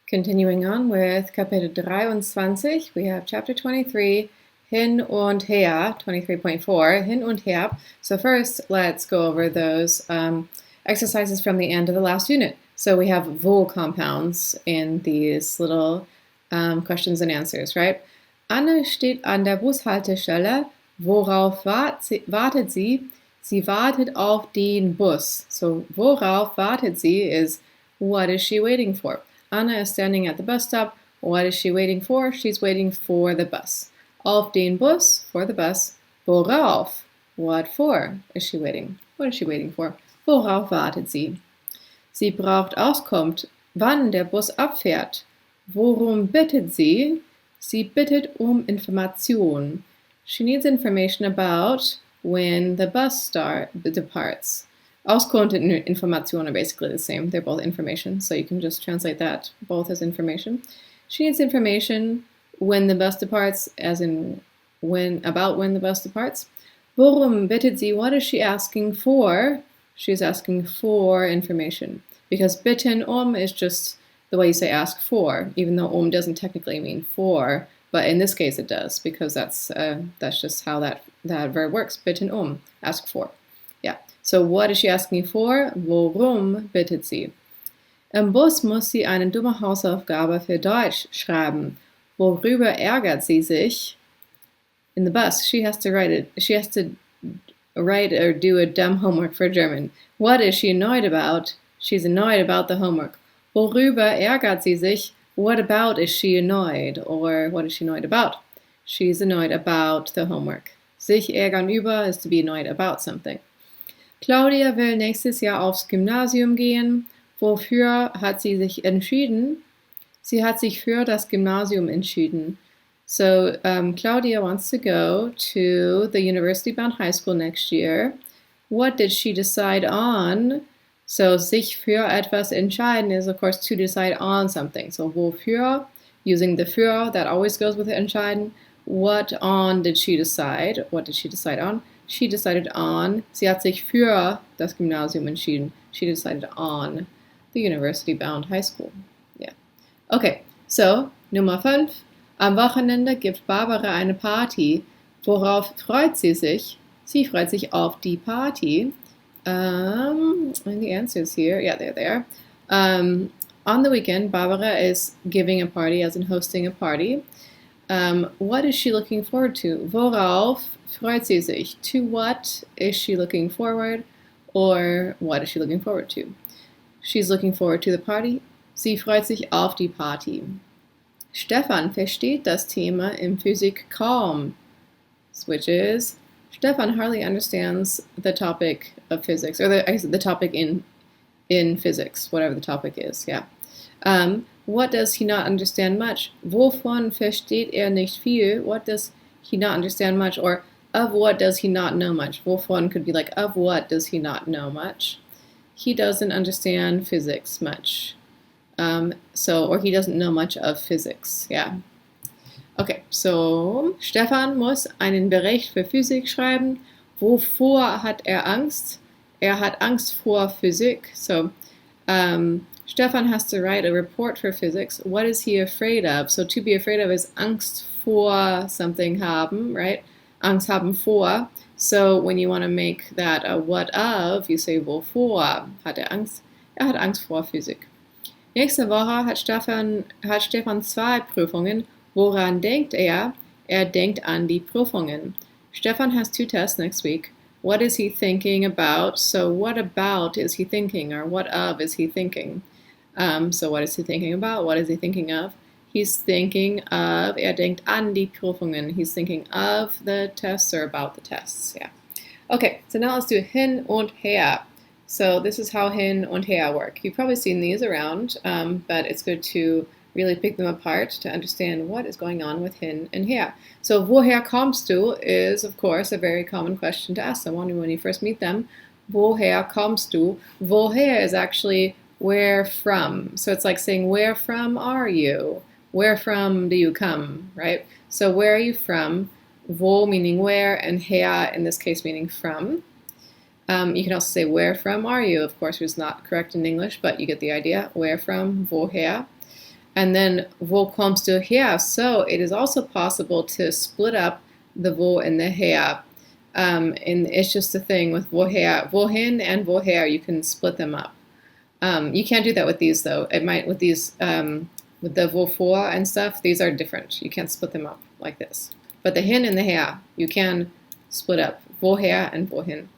Continuing on with Kapitel 23, we have chapter 23, Hin und Her, 23.4, Hin und Her. So first, let's go over those exercises from the end of the last unit. So we have wo compounds in these little questions and answers, right? Anne steht an der Bushaltestelle. Worauf wartet sie? Sie wartet auf den Bus. So worauf wartet sie is what is she waiting for? Anna is standing at the bus stop. What is she waiting for? She's waiting for the bus. Auf den Bus, for the bus. Worauf? What for is she waiting? What is she waiting for? Worauf wartet sie? Sie braucht Auskunft, wann der Bus abfährt. Worum bittet sie? Sie bittet Information. She needs information about when the bus departs. Auskunft and information are basically the same. They're both information, so you can just translate that both as information. She needs information when the bus departs, as in about when the bus departs. Worum bittet sie? What is she asking for? She's asking for information. Because bitten is just the way you say ask for, even though doesn't technically mean for, but in this case it does, because that's just how that verb works. Bitten ask for. Yeah. So what is she asking for? Worum bittet sie? Im Bus muss sie eine dumme Hausaufgabe für Deutsch schreiben. Worüber ärgert sie sich? In the bus, she has to write or do a dumb homework for German. What is she annoyed about? She's annoyed about the homework. Worüber ärgert sie sich? What about is she annoyed? Or what is she annoyed about? She's annoyed about the homework. Sich ärgern über is to be annoyed about something. Claudia will nächstes Jahr aufs Gymnasium gehen. Wofür hat sie sich entschieden? Sie hat sich für das Gymnasium entschieden. So Claudia wants to go to the university-bound high school next year. What did she decide on? So sich für etwas entscheiden is, of course, to decide on something. So wofür, using the für, that always goes with entscheiden. What on did she decide? What did she decide on? She decided on, sie hat sich für das Gymnasium entschieden. She decided on the university-bound high school. Yeah. Okay, so Nummer 5. Am Wochenende gibt Barbara eine Party. Worauf freut sie sich? Sie freut sich auf die Party. And the answers here, yeah, they're there. On the weekend, Barbara is giving a party, as in hosting a party. What is she looking forward to? Worauf freut sie sich? To what is she looking forward? Or what is she looking forward to? She's looking forward to the party. Sie freut sich auf die Party. Stefan versteht das Thema in Physik kaum. Which is, Stefan hardly understands the topic of physics, or the topic in physics, whatever the topic is, yeah. What does he not understand much? Wovon versteht nicht viel? What does he not understand much? Or of what does he not know much? Wovon could be like, of what does he not know much? He doesn't understand physics much. Or he doesn't know much of physics, yeah. Okay, so Stefan muss einen Bericht für Physik schreiben. Wovor hat er Angst? Er hat Angst vor Physik. So Stefan has to write a report for physics. What is he afraid of? So to be afraid of is Angst vor something haben, right? Angst haben vor. So when you want to make that a what of, you say wovor hat er Angst? Er hat Angst vor Physik. Nächste Woche hat Stefan 2 Prüfungen. Woran denkt er? Er denkt an die Prüfungen. Stefan has 2 tests next week. What is he thinking about? So what about is he thinking? Or what of is he thinking? So what is he thinking about? What is he thinking of? He's thinking of, er denkt an die Prüfungen. He's thinking of the tests or about the tests. Yeah. Okay, so now let's do hin und her. So this is how hin und her work. You've probably seen these around, but it's good to really pick them apart to understand what is going on with hin and her. So woher kommst du is, of course, a very common question to ask someone when you first meet them. Woher kommst du? Woher is actually where from. So it's like saying, where from are you? Where from do you come, right? So where are you from? Wo meaning where, and her in this case meaning from. You can also say, where from are you? Of course, it's not correct in English, but you get the idea. Where from? Woher? And then wo kommst du her? So it is also possible to split up the wo and the her. And it's just a thing with woher, wohin and woher, you can split them up. You can't do that with these though. It might with these with the wovor and stuff. These are different. You can't split them up like this. But the hin and the her, you can split up woher and wohin.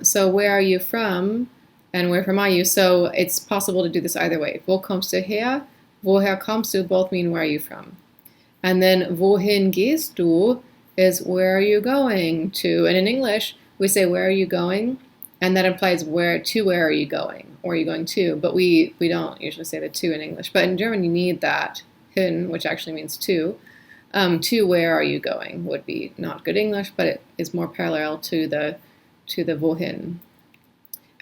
So where are you from? And where from are you? So it's possible to do this either way. Wo kommst du her? Woher kommst du? Both mean where are you from. And then wohin gehst du is where are you going to? And in English, we say where are you going? And that implies where are you going? Or are you going to? But we don't usually say the to in English. But in German, you need that hin, which actually means to. To where are you going would be not good English, but it is more parallel to the wohin.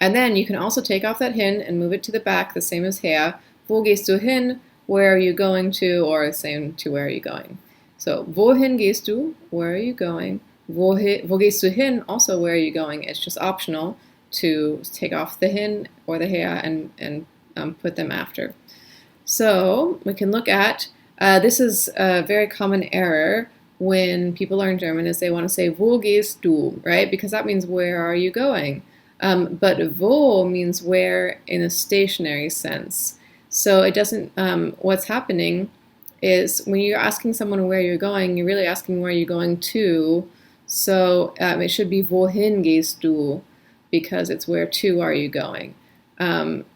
And then you can also take off that hin and move it to the back, the same as her. Wo gehst du hin? Where are you going to? Or the same to where are you going? So wohin gehst du? Where are you going? Wo gehst du hin? Also where are you going? It's just optional to take off the hin or the her and put them after. So we can look at, this is a very common error when people learn German is they want to say wo gehst du, right? Because that means where are you going? But wo means where in a stationary sense. So it doesn't, what's happening is when you're asking someone where you're going, you're really asking where you're going to. So it should be wohin gehst du, because it's where to are you going.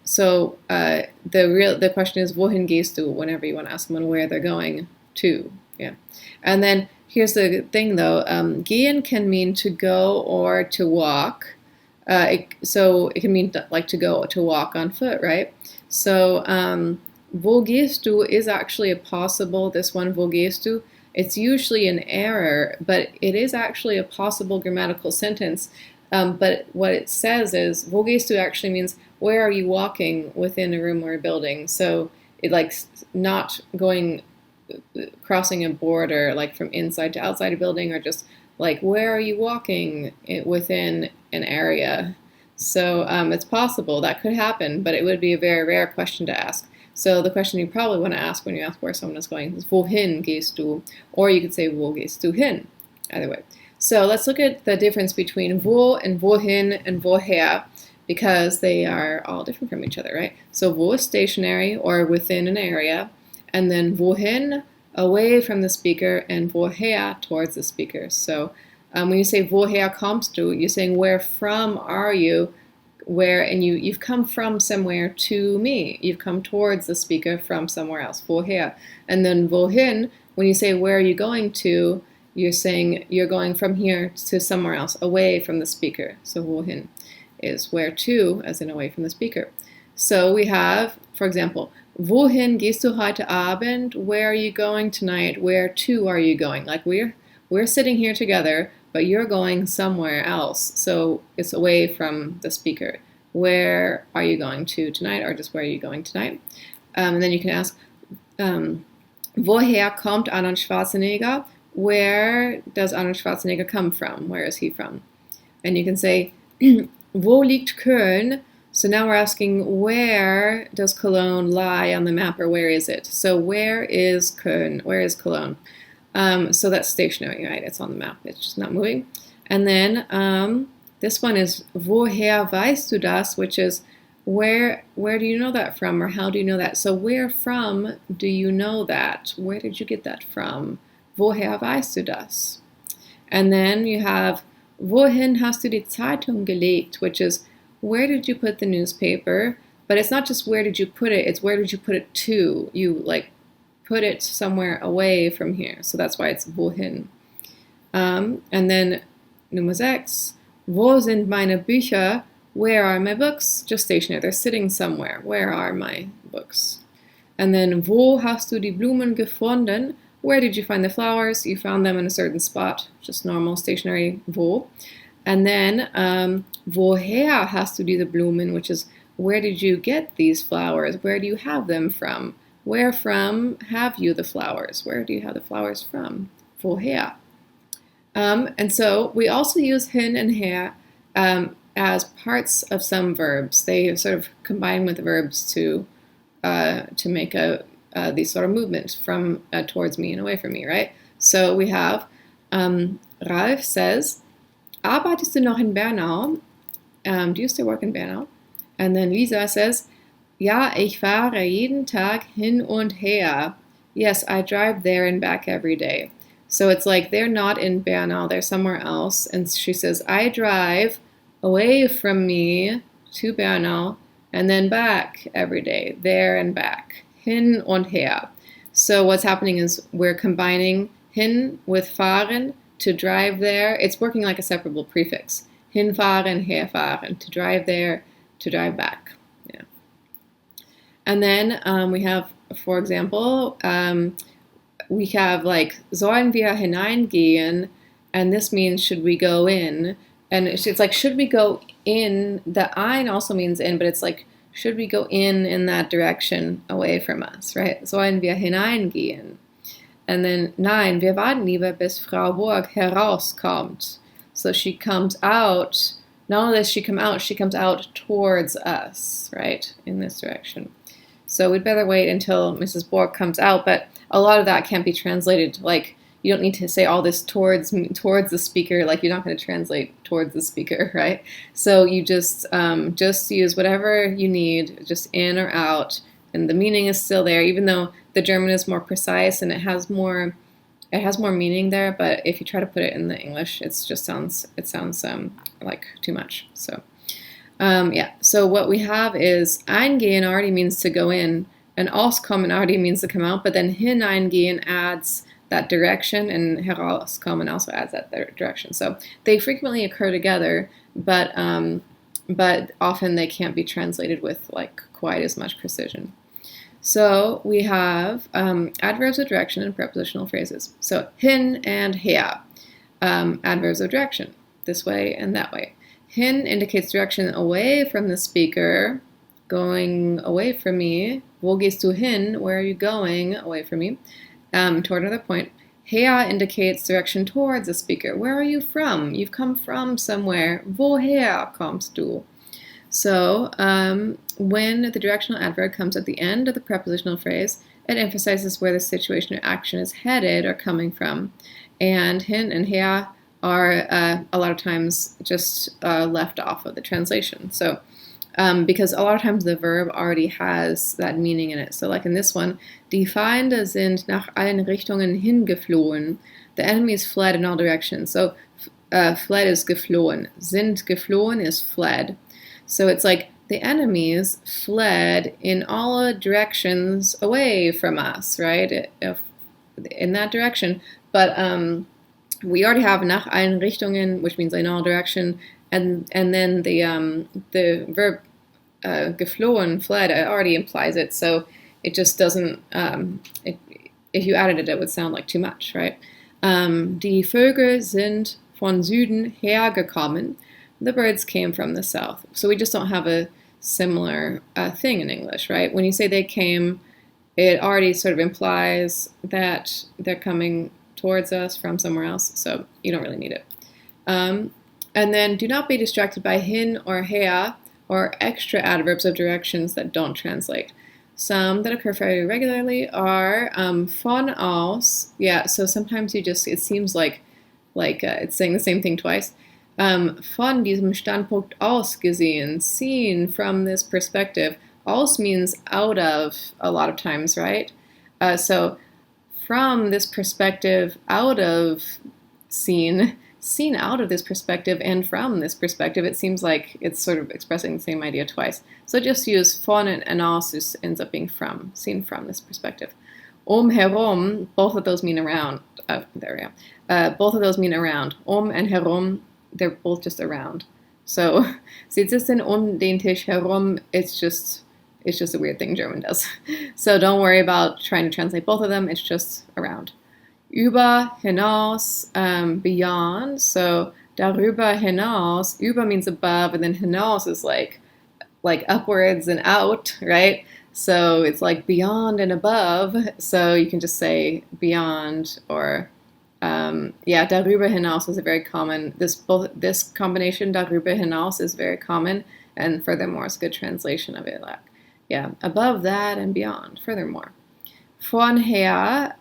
So the question is wohin gehst du whenever you want to ask someone where they're going to. Yeah. And then here's the thing though, gehen can mean to go or to walk. So it can mean like to walk on foot, right? So wo gehst du is actually a possible, this one wo gehst du, it's usually an error, but it is actually a possible grammatical sentence. But what it says is wo gehst du actually means where are you walking within a room or a building. So it like not going, crossing a border like from inside to outside a building, or just like where are you walking within an area. So it's possible that could happen, but it would be a very rare question to ask. So the question you probably want to ask when you ask where someone is going is wohin gehst du, or you could say wo gehst du hin, either way. So let's look at the difference between wo and wohin and woher, because they are all different from each other, right? So wo is stationary or within an area, and then wohin, away from the speaker, and woher, towards the speaker. So when you say woher kommst du, you're saying where from are you, where, and you've come from somewhere to me. You've come towards the speaker from somewhere else, woher. And then wohin, when you say where are you going to, you're saying you're going from here to somewhere else, away from the speaker. So wohin is where to, as in away from the speaker. So we have, for example, wohin gehst du heute Abend? Where are you going tonight? Where to are you going? Like we're sitting here together, but you're going somewhere else. So it's away from the speaker. Where are you going to tonight? Or just where are you going tonight? And then you can ask, woher kommt Arnold Schwarzenegger? Where does Arnold Schwarzenegger come from? Where is he from? And you can say, wo liegt Köln? So now we're asking, where does Cologne lie on the map, or where is it? So where is Köln? Where is Cologne? So that's stationary, right? It's on the map. It's just not moving. And then this one is woher weißt du das, which is where do you know that from, or how do you know that? So where from do you know that? Where did you get that from? Woher weißt du das? And then you have wohin hast du die Zeitung gelegt, which is where did you put the newspaper? But it's not just where did you put it, it's where did you put it to? You like put it somewhere away from here. So that's why it's wohin. And then Nummer 6, wo sind meine Bücher? Where are my books? Just stationary. They're sitting somewhere. Where are my books? And then wo hast du die Blumen gefunden? Where did you find the flowers? You found them in a certain spot. Just normal stationary wo. And then woher hast du diese Blumen? Which is where did you get these flowers? Where do you have them from? Where from have you the flowers? Where do you have the flowers from? Woher? And so we also use hin and her as parts of some verbs. They sort of combine with verbs to make a these sort of movements from towards me and away from me, right? So we have Ralf says, arbeitest du noch in Bernau? Do you still work in Bernau? And then Lisa says, ja, ich fahre jeden Tag hin und her. Yes, I drive there and back every day. So it's like they're not in Bernau, they're somewhere else. And she says, I drive away from me to Bernau and then back every day, there and back. Hin und her. So what's happening is we're combining hin with fahren to drive there. It's working like a separable prefix. Hinfahren, herfahren, to drive there, to drive back. Yeah. And then we have, for example, we have like, sollen wir hineingehen? And this means, should we go in? And it's like, should we go in? The ein also means in, but it's like, should we go in that direction away from us, right? Sollen wir hineingehen? And then, nein, wir warten lieber, bis Frau Burg herauskommt. So she comes out, not only does she come out, she comes out towards us, right, in this direction. So we'd better wait until Mrs. Borg comes out, but a lot of that can't be translated, like, you don't need to say all this towards the speaker, like you're not going to translate towards the speaker, right? So you just use whatever you need, just in or out, and the meaning is still there, even though the German is more precise and it has more meaning there, but if you try to put it in the English, it sounds like too much. So yeah, so what we have is eingehen already means to go in, and auskommen already means to come out, but then hineingehen adds that direction, and herauskommen also adds that direction. So they frequently occur together, but often they can't be translated with like quite as much precision. So we have adverbs of direction and prepositional phrases. So hin and her, adverbs of direction, this way and that way. Hin indicates direction away from the speaker, going away from me. Wo gehst du hin? Where are you going? Away from me. Toward another point. Her indicates direction towards the speaker. Where are you from? You've come from somewhere. Woher kommst du? So when the directional adverb comes at the end of the prepositional phrase, it emphasizes where the situation or action is headed or coming from. And hin and her are a lot of times just left off of the translation. So because a lot of times the verb already has that meaning in it. So like in this one, die Feinde sind nach allen Richtungen hingeflohen. The enemies fled in all directions. So fled is geflohen. Sind geflohen is fled. So it's like the enemies fled in all directions away from us, right? In that direction. But we already have nach allen Richtungen, which means in all direction, and then the verb geflohen, fled, already implies it. So it just doesn't. If you added it, it would sound like too much, right? Die Vögel sind von Süden hergekommen. The birds came from the south. So we just don't have a similar thing in English, right? When you say they came, it already sort of implies that they're coming towards us from somewhere else, so you don't really need it. And then do not be distracted by hin or her or extra adverbs of directions that don't translate. Some that occur very regularly are von aus. Yeah, so sometimes it seems like it's saying the same thing twice. Von diesem Standpunkt aus gesehen, seen from this perspective. Aus means out of a lot of times, right? So from this perspective, out of seen out of this perspective, and from this perspective, it seems like it's sort of expressing the same idea twice. So just use von and aus ends up being from, seen from this perspective. Herum, both of those mean around. There we go. Both of those mean around. And herum, they're both just around. So, sie sitzen den Tisch herum, it's just a weird thing German does. So don't worry about trying to translate both of them, it's just around. Über, hinaus, beyond, so darüber hinaus, über means above, and then hinaus is like upwards and out, right? So it's like beyond and above, so you can just say beyond, or darüber hinaus is a very common, this combination, darüber hinaus, is very common, and furthermore, it's a good translation of it. Like, yeah, above that and beyond, furthermore. Von her,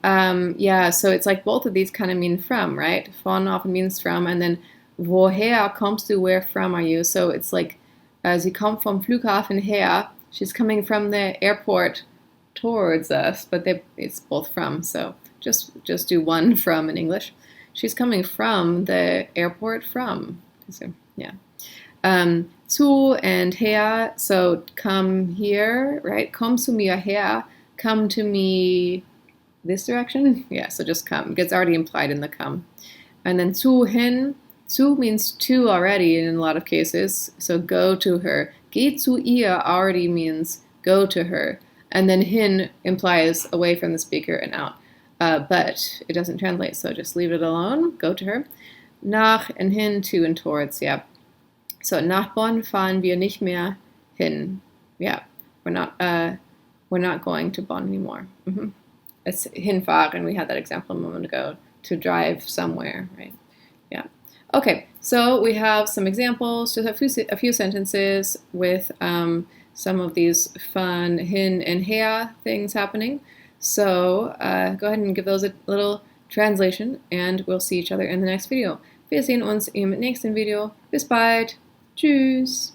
yeah, so it's like both of these kind of mean from, right? Von often means from, and then woher kommst du, where from are you? So it's like, sie kommt vom Flughafen her, she's coming from the airport towards us, but it's both from, so just do one from in English. She's coming from the airport from, so yeah. Zu and her, so come here, right? Komm zu mir her, come to me this direction. Yeah, so just come. Gets already implied in the come. And then zu hin. Zu means to already in a lot of cases. So go to her. Geh zu ihr already means go to her. And then hin implies away from the speaker and out. But it doesn't translate, so just leave it alone. Go to her. Nach and hin, to and towards, yeah. So nach Bonn fahren wir nicht mehr hin. Yeah, we're not going to Bonn anymore. It's hinfahren. We had that example a moment ago, to drive somewhere, right? Yeah. Okay, so we have some examples, just a few sentences with some of these fun hin and her things happening. So go ahead and give those a little translation, and we'll see each other in the next video. Wir sehen uns im nächsten Video. Bis bald. Tschüss.